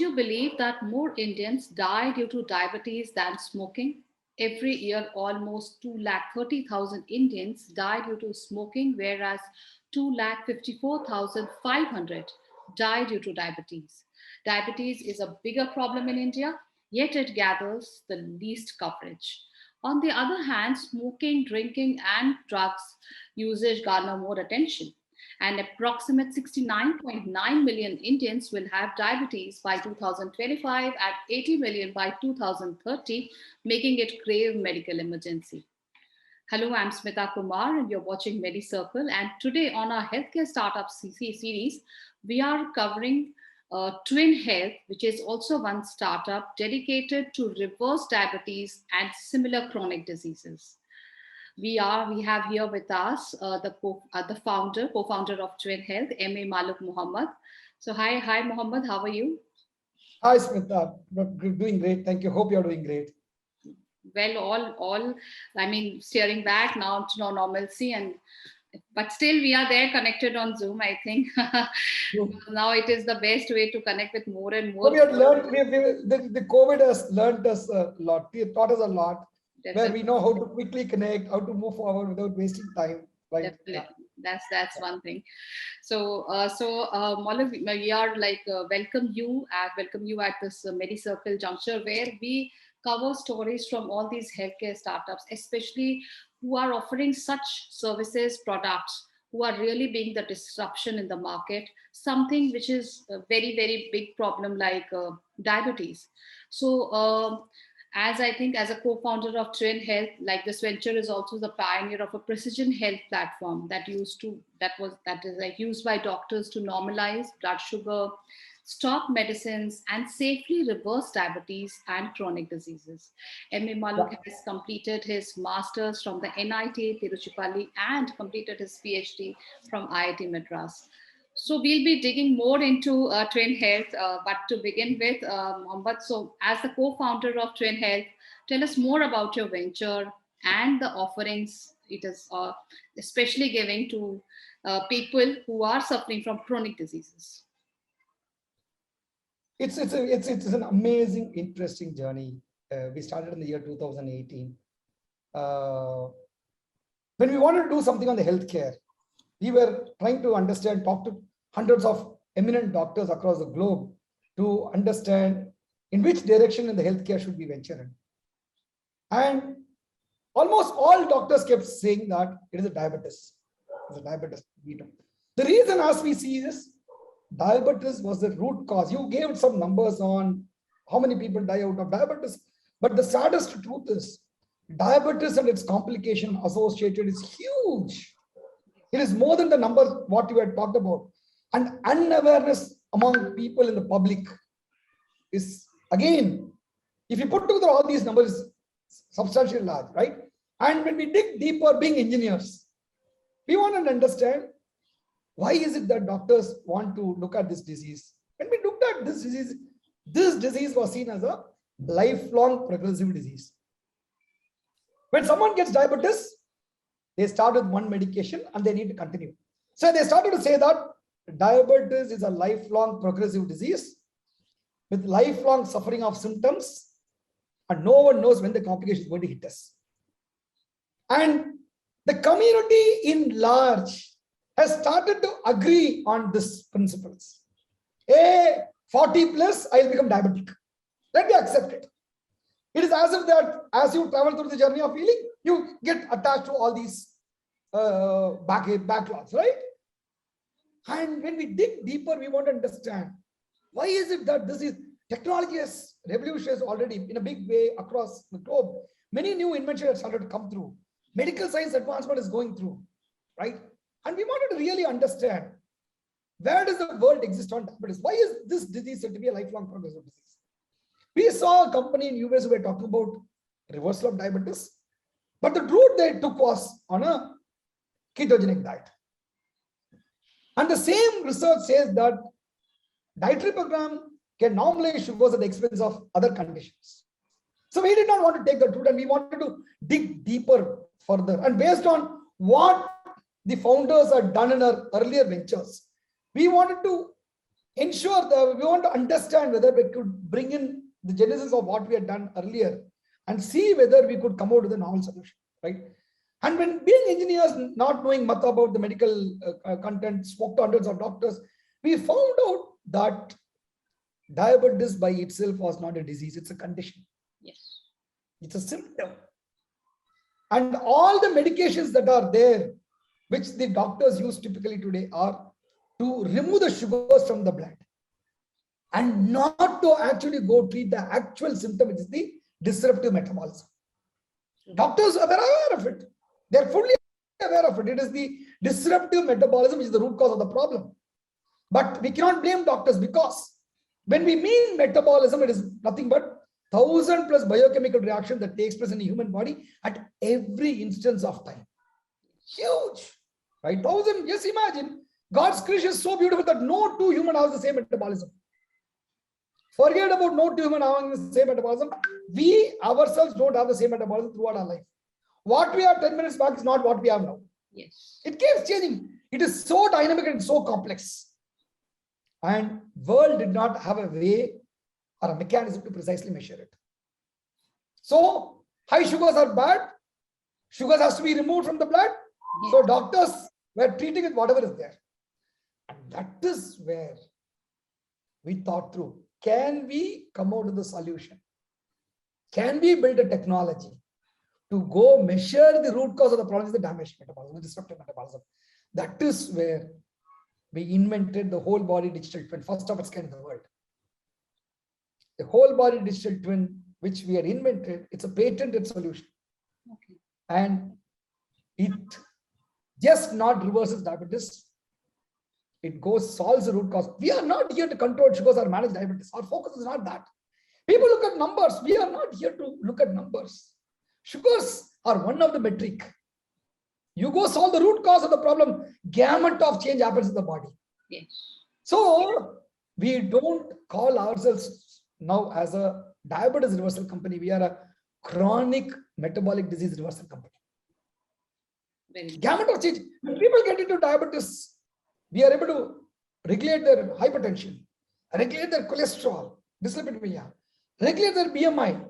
you believe that more Indians die due to diabetes than smoking? Every year, almost 230,000 Indians die due to smoking, whereas 254,500 die due to diabetes. Diabetes is a bigger problem in India, yet it gathers the least coverage. On the other hand, smoking, drinking, and drugs usage garner more attention. And approximate 69.9 million Indians will have diabetes by 2025 and 80 million by 2030, making it grave medical emergency. Hello, I'm Smita Kumar, and you're watching Medicircle. And today on our healthcare startup series, we are covering Twin Health, which is also one startup dedicated to reverse diabetes and similar chronic diseases. We have here with us the co-founder of Twin Health, M.A.Maluk Mohamed. So hi Mohammed, how are you? Hi Smita, doing great. Thank you. Hope you're doing great. Well, steering back now to normalcy, but still we are there connected on Zoom. I think now it is the best way to connect with more and more. So we have learned. The COVID has learned us a lot. It taught us a lot. Definitely. Where we know how to quickly connect, how to move forward without wasting time. Right? Definitely. Yeah. That's one thing. So Maluk, we are welcome you at this Medicircle juncture where we cover stories from all these healthcare startups, especially who are offering such services, products, who are really being the disruption in the market, something which is a very, very big problem like diabetes. So as a co-founder of Twin Health, like this venture is also the pioneer of a precision health platform that is used by doctors to normalize blood sugar, stop medicines, and safely reverse diabetes and chronic diseases. M.A.Maluk has completed his master's from the NIT Tiruchirappalli and completed his PhD from IIT Madras. So we'll be digging more into Twin Health, but to begin with, Mohammed, so as the co-founder of Twin Health, tell us more about your venture and the offerings it is especially giving to people who are suffering from chronic diseases. It's an amazing, interesting journey. We started in the year 2018. When we wanted to do something on the healthcare, we were trying to understand, talk to hundreds of eminent doctors across the globe to understand in which direction in the healthcare should we venture in. And almost all doctors kept saying that it is a diabetes. It's a diabetes. The reason, as we see this, diabetes was the root cause. You gave some numbers on how many people die out of diabetes, but the saddest truth is diabetes and its complication associated is huge. It is more than the number what you had talked about. And unawareness among people in the public is, again, if you put together all these numbers, substantially large, right? And when we dig deeper, being engineers, we want to understand why is it that doctors want to look at this disease. When we looked at this disease was seen as a lifelong progressive disease. When someone gets diabetes, they start with one medication and they need to continue. So they started to say that diabetes is a lifelong progressive disease with lifelong suffering of symptoms, and no one knows when the complication is going to hit us. And the community in large has started to agree on these principles. 40 plus, I'll become diabetic. Let me accept it. It is as if that as you travel through the journey of healing, you get attached to all these backlogs, right? And when we dig deeper, we want to understand why is it that this is technology has revolutionized already in a big way across the globe. Many new inventions have started to come through. Medical science advancement is going through, right? And we wanted to really understand where does the world exist on diabetes? Why is this disease said to be a lifelong progressive disease? We saw a company in US who were talking about reversal of diabetes, but the route they took was on a ketogenic diet. And the same research says that dietary program can normalize sugars at the expense of other conditions. So we did not want to take that route, and we wanted to dig deeper further. And based on what the founders had done in our earlier ventures, we wanted to ensure that we want to understand whether we could bring in the genesis of what we had done earlier and see whether we could come out with a novel solution, right? And when being engineers, not knowing much about the medical content, spoke to hundreds of doctors, we found out that diabetes by itself was not a disease, it's a condition. Yes. It's a symptom. And all the medications that are there, which the doctors use typically today, are to remove the sugars from the blood and not to actually go treat the actual symptom, which is the disruptive metabolism. Doctors are aware of it. They're fully aware of it. It is the disruptive metabolism which is the root cause of the problem. But we cannot blame doctors, because when we mean metabolism, it is nothing but 1,000+ biochemical reaction that takes place in the human body at every instance of time. Huge, right? 1,000. Just imagine, God's creation is so beautiful that no two human have the same metabolism. Forget about no two human having the same metabolism. We ourselves don't have the same metabolism throughout our life. What we had 10 minutes back is not what we have now. Yes. It keeps changing. It is so dynamic and so complex. And world did not have a way or a mechanism to precisely measure it. So high sugars are bad. Sugars has to be removed from the blood. Yes. So doctors were treating with whatever is there. And that is where we thought through, can we come out with the solution? Can we build a technology to go measure the root cause of the problem, is the damaged metabolism, the disruptive metabolism? That is where we invented the whole body digital twin, first of its kind in the world. The whole body digital twin, which we had invented, it's a patented solution. Okay. And it just not reverses diabetes. It goes, solves the root cause. We are not here to control sugars or manage diabetes. Our focus is not that. People look at numbers. We are not here to look at numbers. Sugars are one of the metric. You go solve the root cause of the problem, gamut of change happens in the body. Yes. So we don't call ourselves now as a diabetes reversal company. We are a chronic metabolic disease reversal company. Gamut of change. When people get into diabetes, we are able to regulate their hypertension, regulate their cholesterol, dyslipidemia, regulate their BMI.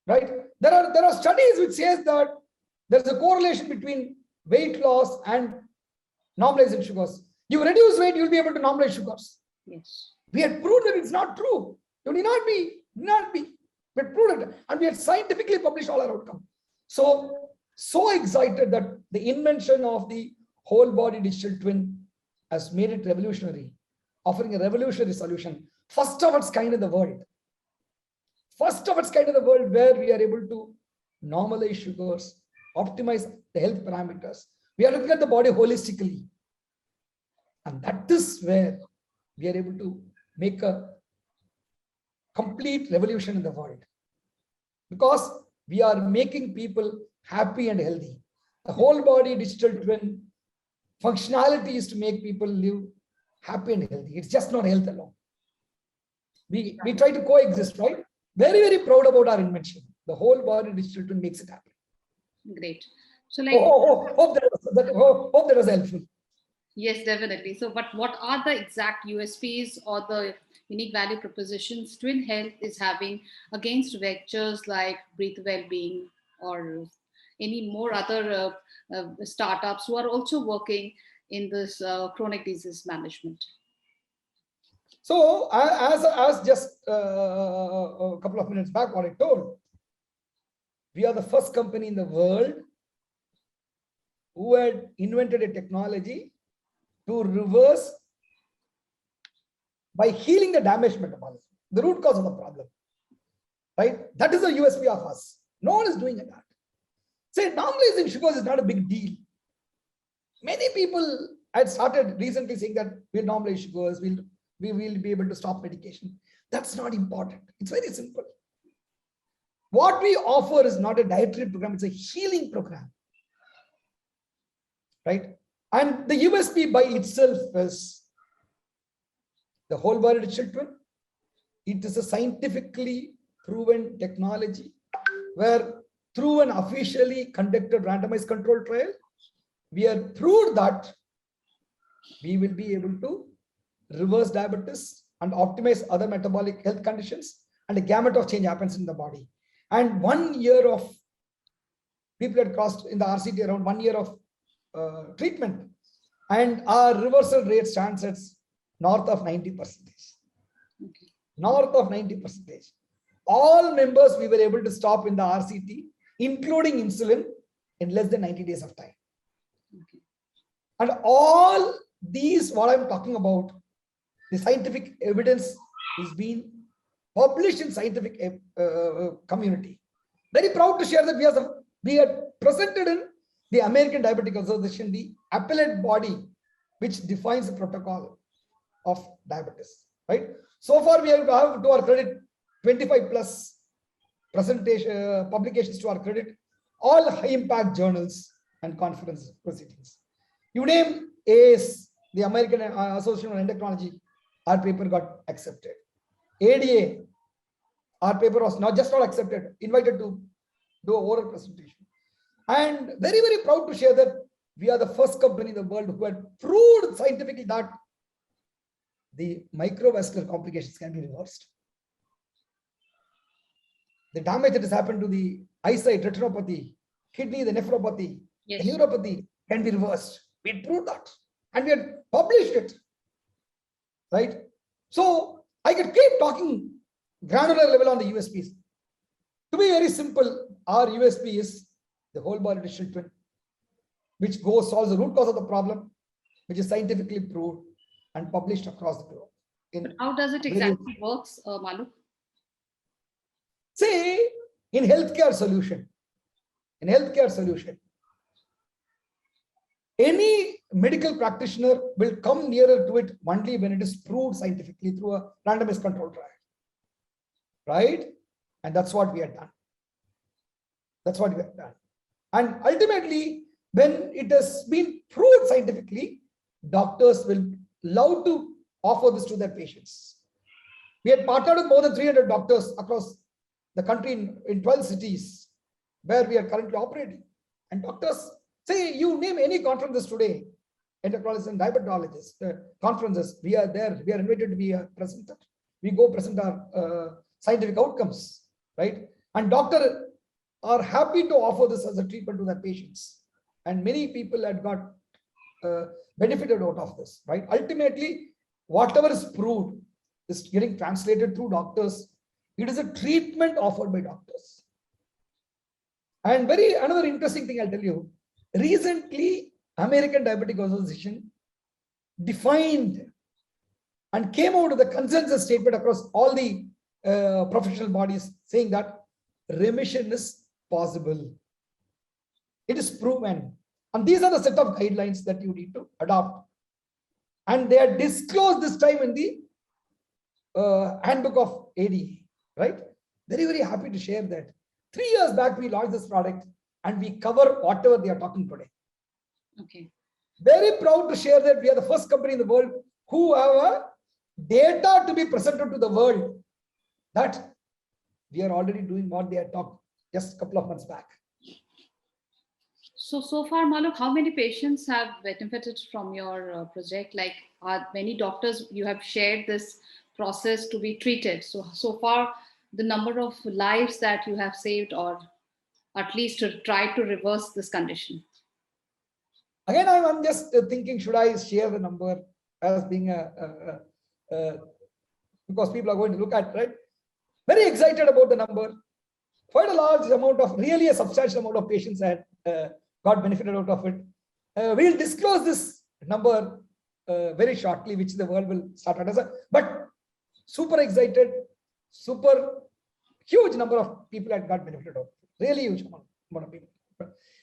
Right? There are studies which says that there's a correlation between weight loss and normalizing sugars. You reduce weight, you'll be able to normalize sugars. Yes. We had proved that it's not true. It need not be. We had proved it. And we had scientifically published all our outcomes. So excited that the invention of the whole body digital twin has made it revolutionary, offering a revolutionary solution. First of its kind in the world. First of its kind in the world, where we are able to normalize sugars, optimize the health parameters. We are looking at the body holistically. And that is where we are able to make a complete revolution in the world. Because we are making people happy and healthy. The whole body digital twin functionality is to make people live happy and healthy. It's just not health alone. We try to coexist, right? Very, very proud about our invention. The whole body digital twin makes it happen. Great. So like, hope that was helpful. Yes, definitely. So, but what are the exact USPs or the unique value propositions Twin Health is having against vectors like Breathe Wellbeing or any more other startups who are also working in this chronic disease management? So, as just a couple of minutes back, what I told, we are the first company in the world who had invented a technology to reverse by healing the damaged metabolism, the root cause of the problem. Right? That is the USP of us. No one is doing that. Say, normalizing sugars is not a big deal. Many people had started recently saying that we'll normalize sugars, we will be able to stop medication. That's not important. It's very simple. What we offer is not a dietary program, it's a healing program. Right? And the USP by itself is the whole body digital twin. It is a scientifically proven technology where through an officially conducted randomized control trial, we have proved that we will be able to reverse diabetes, and optimize other metabolic health conditions, and a gamut of change happens in the body. And 1 year of people had crossed in the RCT around 1 year of treatment, and our reversal rate stands at north of 90%. Okay. North of 90%. All members we were able to stop in the RCT, including insulin, in less than 90 days of time. Okay. And all these, what I'm talking about, the scientific evidence is being published in scientific community. Very proud to share that we are presented in the American Diabetic Association, the appellate body which defines the protocol of diabetes. Right. So far, we have to our credit 25 plus presentation publications to our credit, all high impact journals and conference proceedings. You name ACE, the American Association of Endocrinology, our paper got accepted. ADA, our paper was not accepted, invited to do an oral presentation. And very, very proud to share that we are the first company in the world who had proved scientifically that the microvascular complications can be reversed. The damage that has happened to the eyesight, retinopathy, kidney, the nephropathy, yes, the neuropathy can be reversed. We had proved that. And we had published it. Right? So I could keep talking granular level on the USPs. To be very simple, our USP is the whole body digital twin, which solves the root cause of the problem, which is scientifically proved and published across the globe. But how does it exactly works, Maluk? Say in healthcare solution, any medical practitioner will come nearer to it only when it is proved scientifically through a randomized control trial. Right? And that's what we have done. And ultimately, when it has been proved scientifically, doctors will love to offer this to their patients. We had partnered with more than 300 doctors across the country in 12 cities where we are currently operating. And doctors, say you name any conferences today, endocrinologists and diabetologists, conferences, we are there. We are invited to be a presenter. We go present our scientific outcomes, right? And doctors are happy to offer this as a treatment to their patients. And many people had got benefited out of this, right? Ultimately, whatever is proved is getting translated through doctors. It is a treatment offered by doctors. And another interesting thing I'll tell you, recently, American Diabetic Association defined and came out with a consensus statement across all the professional bodies saying that remission is possible. It is proven. And these are the set of guidelines that you need to adopt. And they are disclosed this time in the handbook of ADA, right? Very, very happy to share that. 3 years back, we launched this product and we cover whatever they are talking today. Okay. Very proud to share that we are the first company in the world who have a data to be presented to the world that we are already doing what they had talked just a couple of months back. So far, Maluk, how many patients have benefited from your project? Like, are many doctors you have shared this process to be treated? So far, the number of lives that you have saved, or at least to try to reverse this condition? Again, I'm just thinking, should I share the number as being because people are going to look at, right? Very excited about the number. Quite a large amount of, really a substantial amount of patients had got benefited out of it. We'll disclose this number very shortly, which the world will start at. But super excited, super huge number of people had got benefited out of it. Really huge amount of people.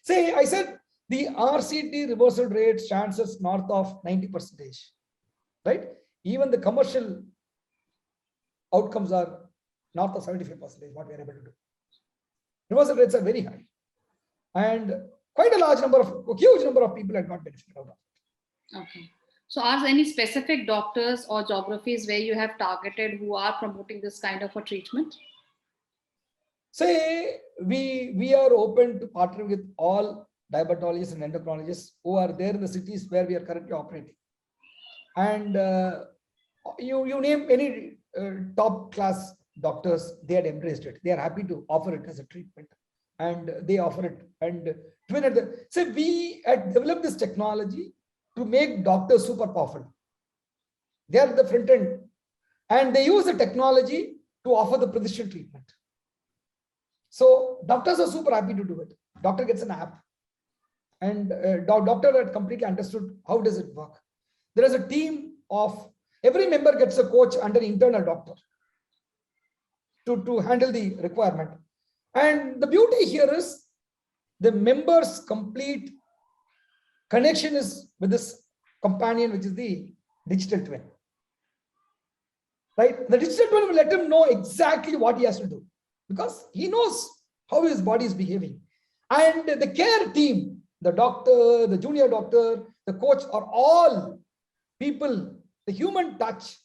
Say, I said the RCT reversal rate stands as north of 90%, right? Even the commercial outcomes are north of 75%, what we are able to do. Reversal rates are very high. And quite a huge number of people had got benefited out of it. Okay. So are there any specific doctors or geographies where you have targeted who are promoting this kind of a treatment? Say, we are open to partner with all diabetologists and endocrinologists who are there in the cities where we are currently operating. And You name any top class doctors, they had embraced it. They are happy to offer it as a treatment, and they offer it. And even at the, so we had developed this technology to make doctors super powerful. They are the front end, and they use the technology to offer the precision treatment. So doctors are super happy to do it. Doctor gets an app, and doctor had completely understood how does it work. There is a team of, every member gets a coach under internal doctor to handle the requirement. And the beauty here is the members' complete connection is with this companion, which is the digital twin. Right? The digital twin will let him know exactly what he has to do, because he knows how his body is behaving. And the care team, the doctor, the junior doctor, the coach, are all people, the human touch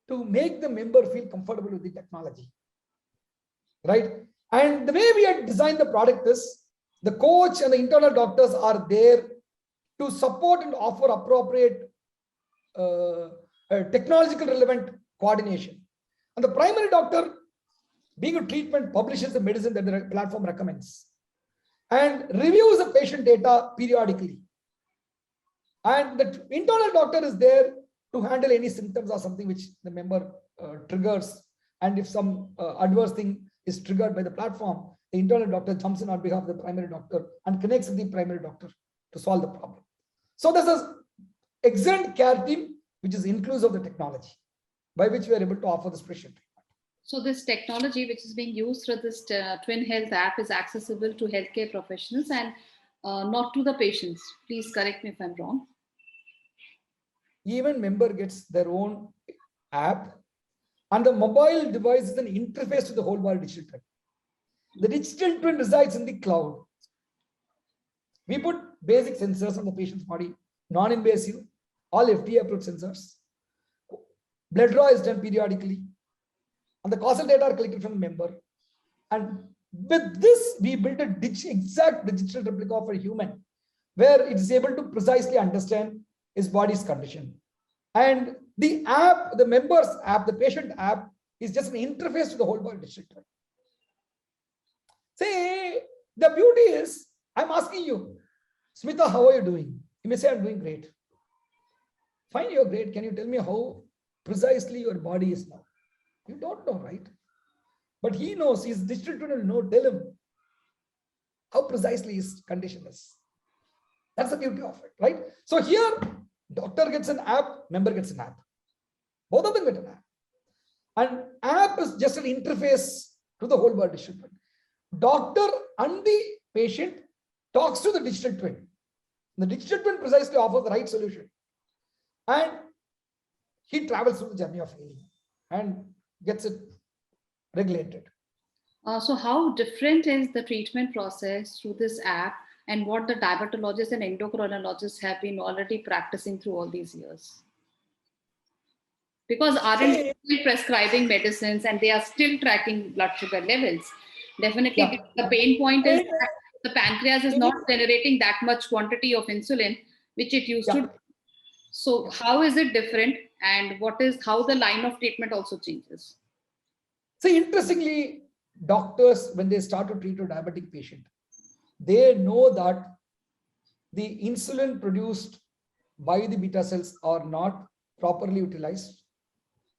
to make the member feel comfortable with the technology. Right? And the way we had designed the product is, the coach and the internal doctors are there to support and offer appropriate technological relevant coordination. And the primary doctor, being a treatment, publishes the medicine that the platform recommends and reviews the patient data periodically. And the internal doctor is there to handle any symptoms or something which the member triggers. And if some adverse thing is triggered by the platform, the internal doctor jumps in on behalf of the primary doctor and connects with the primary doctor to solve the problem. So this is excellent care team, which is inclusive of the technology, by which we are able to offer this precision treatment. So this technology which is being used through this Twin Health app is accessible to healthcare professionals and not to the patients. Please correct me if I'm wrong. Even member gets their own app, and the mobile device is an interface to the whole body digital twin. The digital twin resides in the cloud. We put basic sensors on the patient's body, non-invasive, all FDA approved sensors. Blood draw is done periodically, and the causal data are collected from the member. And with this, we built a exact digital replica of a human, where it is able to precisely understand his body's condition. And the app, the member's app, the patient app, is just an interface to the whole body digital twin. Say, the beauty is, I'm asking you, Smita, how are you doing? You may say, I'm doing great. Fine, you're great. Can you tell me how precisely your body is now? You don't know, right? But he knows, his digital twin will know, tell him how precisely his condition is. That's the beauty of it, right? So here, doctor gets an app, member gets an app. Both of them get an app. And app is just an interface to the whole body digital twin. Doctor and the patient talks to the digital twin. The digital twin precisely offers the right solution. And he travels through the journey of healing and gets it regulated. So how different is the treatment process through this app, and what the diabetologists and endocrinologists have been already practicing through all these years? Because aren't they still prescribing medicines and they are still tracking blood sugar levels? Definitely, the pain point is that the pancreas is not generating that much quantity of insulin, which it used to. So how is it different, and what is how the line of treatment also changes? So interestingly, doctors, when they start to treat a diabetic patient, they know that the insulin produced by the beta cells are not properly utilized.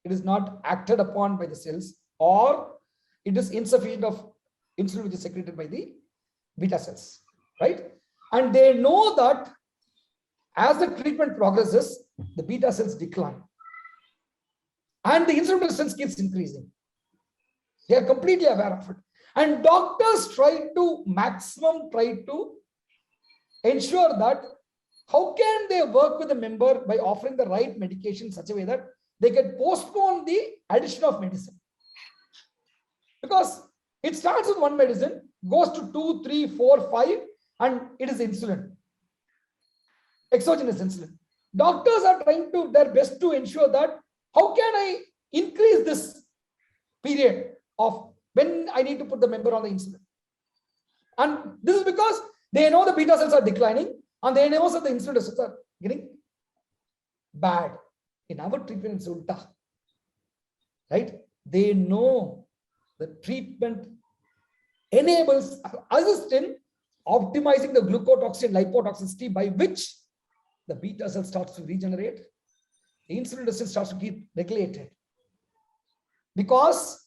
It is not acted upon by the cells, or it is insufficient of insulin which is secreted by the beta cells, right? And they know that as the treatment progresses, the beta cells decline and the insulin resistance keeps increasing. They are completely aware of it. And doctors try to ensure that how can they work with the member by offering the right medication in such a way that they can postpone the addition of medicine. Because it starts with one medicine, goes to 2, 3, 4, 5, and it is insulin, exogenous insulin. Doctors are trying to their best to ensure that how can I increase this period of when I need to put the member on the insulin. And this is because they know the beta cells are declining and they know that the insulin receptors are getting bad. In our treatment, it's ulta, right? They know the treatment enables, assists in optimizing the glucotoxin lipotoxicity by which the beta cell starts to regenerate, the insulin resistance starts to get regulated, because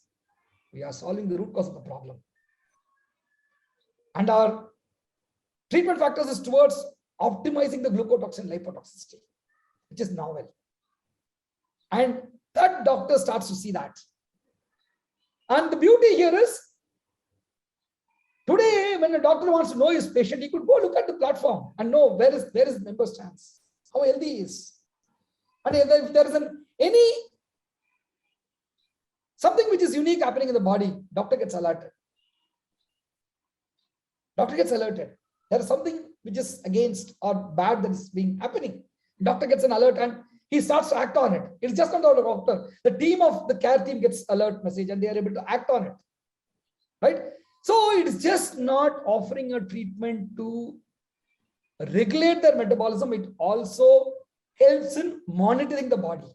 we are solving the root cause of the problem. And our treatment factors is towards optimizing the glucotoxin lipotoxicity, which is novel. And that doctor starts to see that. And the beauty here is, today, when a doctor wants to know his patient, he could go look at the platform and know where is member stands, how healthy he is. And if there is any something which is unique happening in the body, doctor gets alerted. Doctor gets alerted. There is something which is against or bad that is being happening. Doctor gets an alert and he starts to act on it. It's just not the doctor. The team of the care team gets alert message and they are able to act on it. Right? So it is just not offering a treatment to regulate their metabolism. It also helps in monitoring the body.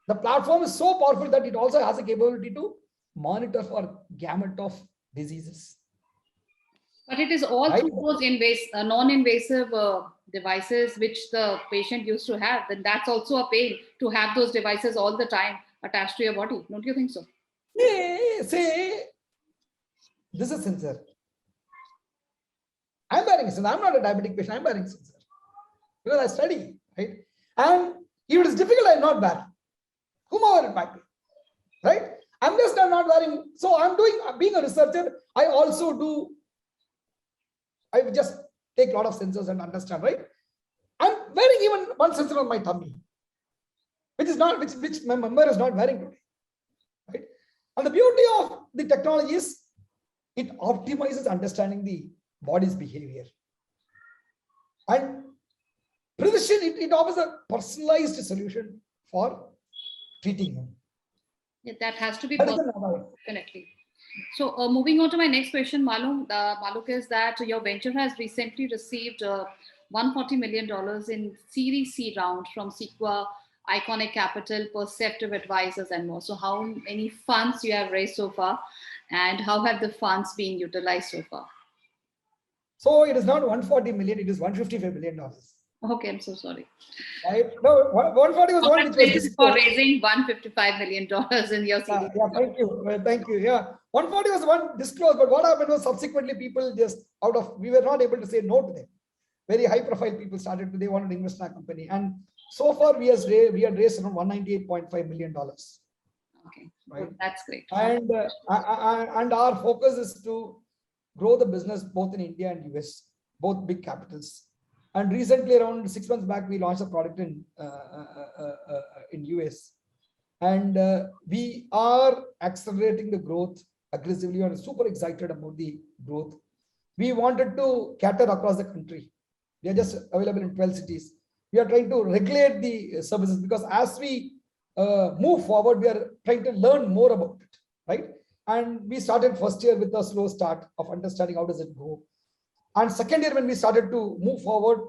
The platform is so powerful that it also has a capability to monitor for gamut of diseases. But it is all Right? through those non-invasive devices which the patient used to have. Then that's also a pain to have those devices all the time attached to your body. Don't you think so? Say this is sensor. I'm wearing a sensor. I'm not a diabetic patient. I'm wearing a sensor because I study, right? And if it is difficult, I'm not wearing. Whomever it might be, right? I'm just not wearing. So I'm doing, being a researcher, I also do, I just take a lot of sensors and understand, right? I'm wearing even one sensor on my tummy, which is not, which my member is not wearing today, right? And the beauty of the technology is it optimizes understanding the body's behavior. And precision, it offers a personalized solution for treating him. Yeah, that has to be That is possible, definitely. So moving on to my next question, Maluk, is that your venture has recently received $140 million in Series C round from Sequa, Iconic Capital, Perceptive Advisors, and more. So how many funds you have raised so far, and how have the funds been utilized so far? So it is not 140 million, it is $155 million. Okay, I'm so sorry. Right? No, 140 was one which was Congratulations for raising $155 million in your series. yeah, thank you. Thank you. Yeah. 140 was one disclosed, but what happened was subsequently people just we were not able to say no to them. Very high profile people they wanted to invest in our company. And so far we had raised around $198.5 million. Okay, right. Well, that's great. And our focus is to grow the business both in India and US, both big capitals. And recently, around 6 months back, we launched a product in US, and we are accelerating the growth aggressively. We are super excited about the growth. We wanted to cater across the country. We are just available in 12 cities. We are trying to regulate the services because as we move forward, we are trying to learn more about it, right? And we started first year with a slow start of understanding how does it go. And second year, when we started to move forward,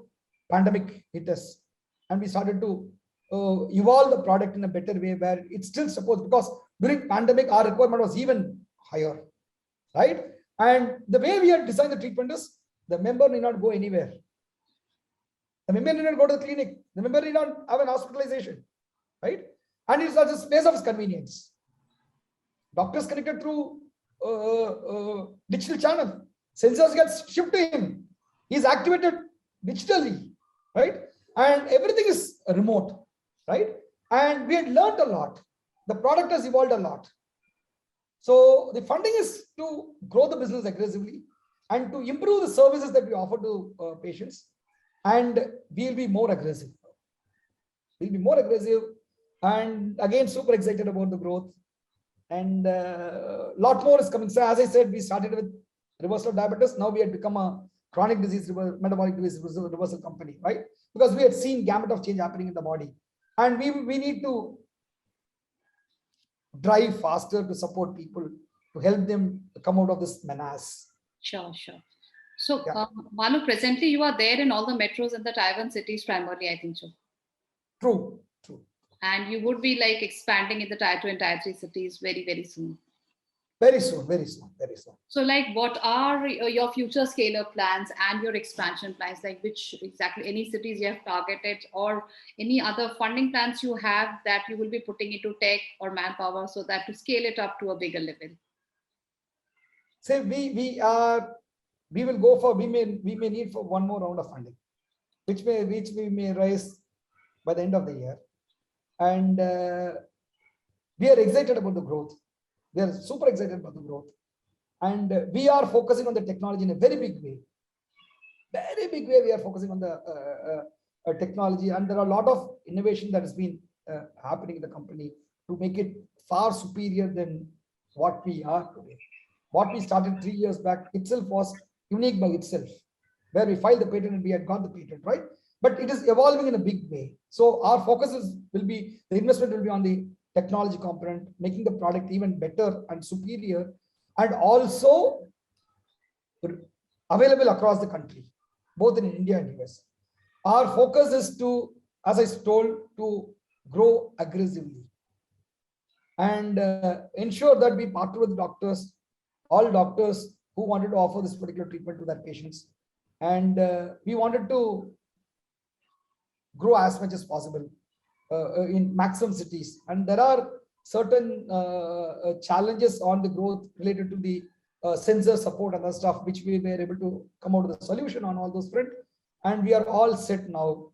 pandemic hit us, and we started to evolve the product in a better way where it's still supposed, because during pandemic, our requirement was even higher, right? And the way we had designed the treatment is the member need not go anywhere. The member need not go to the clinic. The member need not have an hospitalization, right? And it's a space of convenience. Doctors connected through digital channel. Sensors get shipped to him. He's activated digitally, right? And everything is remote, right? And we had learned a lot. The product has evolved a lot. So the funding is to grow the business aggressively and to improve the services that we offer to patients. And we'll be more aggressive. We'll be more aggressive. And again, super excited about the growth. And a lot more is coming. So as I said, we started with reversal of diabetes. Now we had become a chronic disease, metabolic disease reversal company, right? Because we had seen gamut of change happening in the body. And we need to drive faster to support people, to help them come out of this menace. Sure. So, yeah. Maluk, presently you are there in all the metros and the Taiwan cities primarily, I think so. True, true. And you would be like expanding in the tier 2 and tier 3 cities very, very soon. Very soon, very soon, very soon. So, like, what are your future scale-up plans and your expansion plans? Like, which exactly any cities you have targeted, or any other funding plans you have that you will be putting into tech or manpower so that to scale it up to a bigger level? Say we will go for, we may need for one more round of funding, which we may raise by the end of the year. And we are excited about the growth. We are super excited about the growth. And we are focusing on the technology in a very big way. Very big way we are focusing on the technology. And there are a lot of innovation that has been happening in the company to make it far superior than what we are today. What we started 3 years back itself was unique by itself, where we filed the patent and we had got the patent, right? But it is evolving in a big way. So our focus will be, the investment will be on the technology component, making the product even better and superior, and also available across the country, both in India and US. Our focus is to, as I told, to grow aggressively and ensure that we partner with doctors, all doctors who wanted to offer this particular treatment to their patients. And we wanted to grow as much as possible in maximum cities. And there are certain challenges on the growth related to the sensor support and other stuff, which we were able to come out with a solution on all those fronts. And we are all set now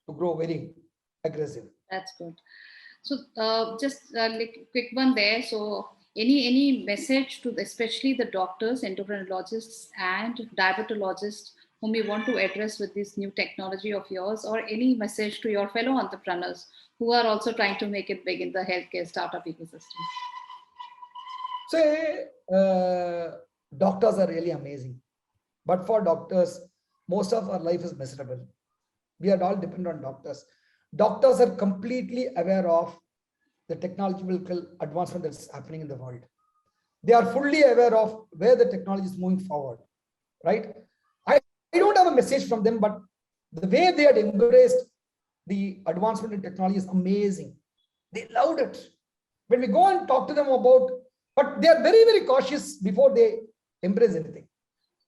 to grow very aggressive. That's good. So just like quick one there. So any message to especially the doctors, endocrinologists, and diabetologists whom you want to address with this new technology of yours, or any message to your fellow entrepreneurs who are also trying to make it big in the healthcare startup ecosystem? Say, doctors are really amazing, but for doctors, most of our life is miserable. We are all dependent on doctors. Doctors are completely aware of the technological advancement that's happening in the world. They are fully aware of where the technology is moving forward, right? I don't have a message from them, but the way they had embraced the advancement in technology is amazing. They loved it. When we go and talk to them about, but they are very, very cautious before they embrace anything.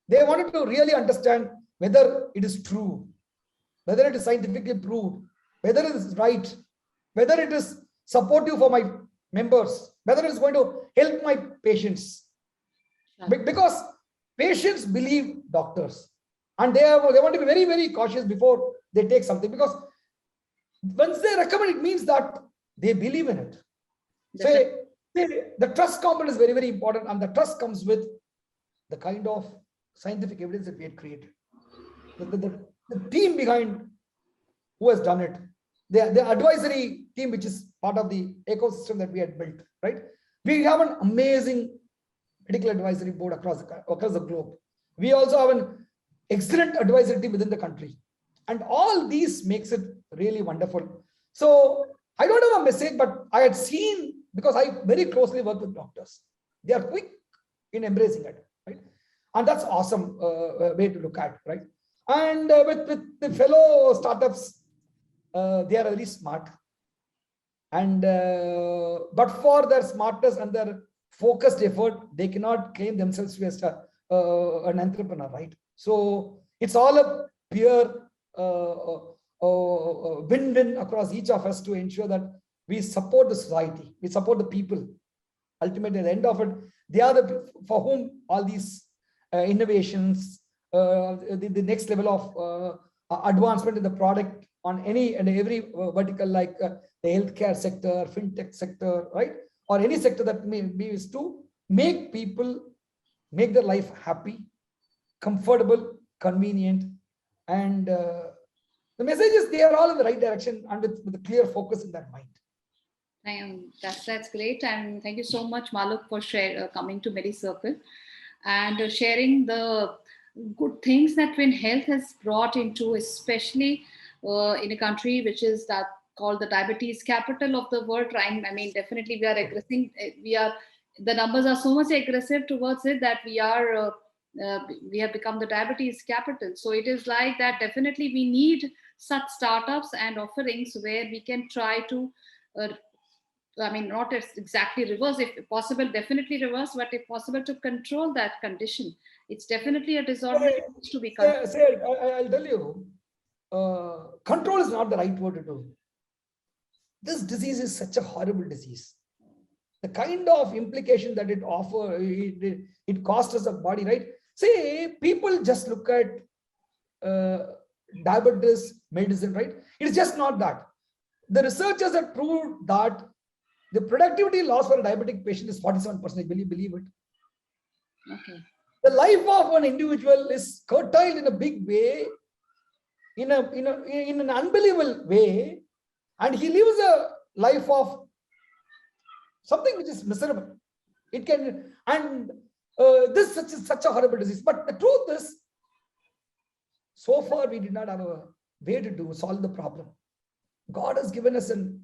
They wanted to really understand whether it is true, whether it is scientifically proved, whether it is right, whether it is supportive for my members, whether it is going to help my patients. Because patients believe doctors, and they want to be very, very cautious before they take something, because once they recommend, it means that they believe in it. So the trust component is very, very important, and the trust comes with the kind of scientific evidence that we had created. The team behind who has done it, the advisory team, which is part of the ecosystem that we had built, right? We have an amazing medical advisory board across the globe. We also have an excellent advisory team within the country. And all these makes it really wonderful. So I don't have a message, but I had seen, because I very closely work with doctors, they are quick in embracing it, right? And that's awesome way to look at, right? And with the fellow startups, they are very smart. And but for their smartness and their focused effort, they cannot claim themselves to be an entrepreneur, right? So it's all a peer win-win across each of us to ensure that we support the society, we support the people. Ultimately, at the end of it, they are for whom all these innovations, the next level of advancement in the product on any and every vertical, like the healthcare sector, fintech sector, right? Or any sector that may be, is to make people, make their life happy, comfortable, convenient. And the message is they are all in the right direction and with a clear focus in their mind. That's great. And thank you so much, Maluk, for coming to Medicircle and sharing the good things that Twin Health has brought into, especially in a country which is that called the diabetes capital of the world. Trying, I mean, definitely we are aggressing. The numbers are so much aggressive towards it that we are we have become the diabetes capital. So it is like that. Definitely, we need such startups and offerings where we can try to. I mean, not exactly reverse, if possible, definitely reverse, but if possible, to control that condition. It's definitely a disorder that needs to be controlled. I'll tell you, control is not the right word to do. This disease is such a horrible disease. The kind of implication that it costs us a body, right? See, people just look at diabetes medicine, right? It's just not that. The researchers have proved that the productivity loss for a diabetic patient is 47%. Will you believe it? Okay. The life of an individual is curtailed in a big way, in an unbelievable way, and he lives a life of something which is miserable. It can, and this is such a horrible disease. But the truth is, so far we did not have a way to solve the problem. God has given us an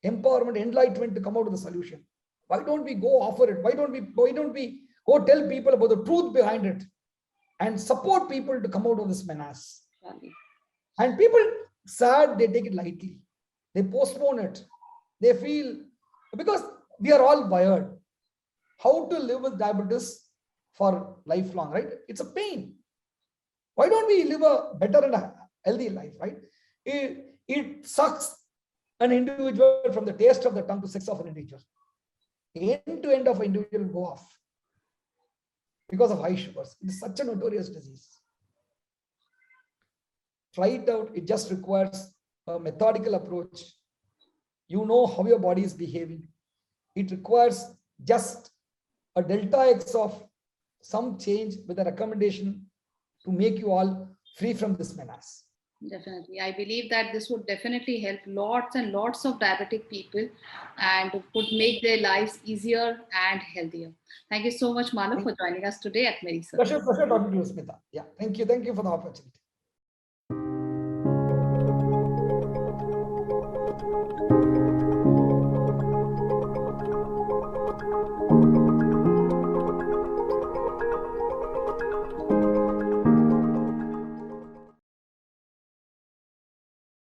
empowerment, enlightenment to come out with a solution. Why don't we go offer it? Why don't we go tell people about the truth behind it and support people to come out of this menace? And people sad, they take it lightly. They postpone it. They feel, because we are all wired how to live with diabetes for lifelong, right? It's a pain. Why don't we live a better and a healthy life, right? It sucks an individual from the taste of the tongue to sex of an individual. End to end of an individual will go off because of high sugars. It's such a notorious disease. Try it out. It just requires a methodical approach. You know how your body is behaving. It requires just a delta X of some change with a recommendation to make you all free from this menace. Definitely. I believe that this would definitely help lots and lots of diabetic people and would make their lives easier and healthier. Thank you so much, Maluk, for joining us today at Medicircle. Pleasure talking to you, Smita. Yeah, thank you. Thank you for the opportunity.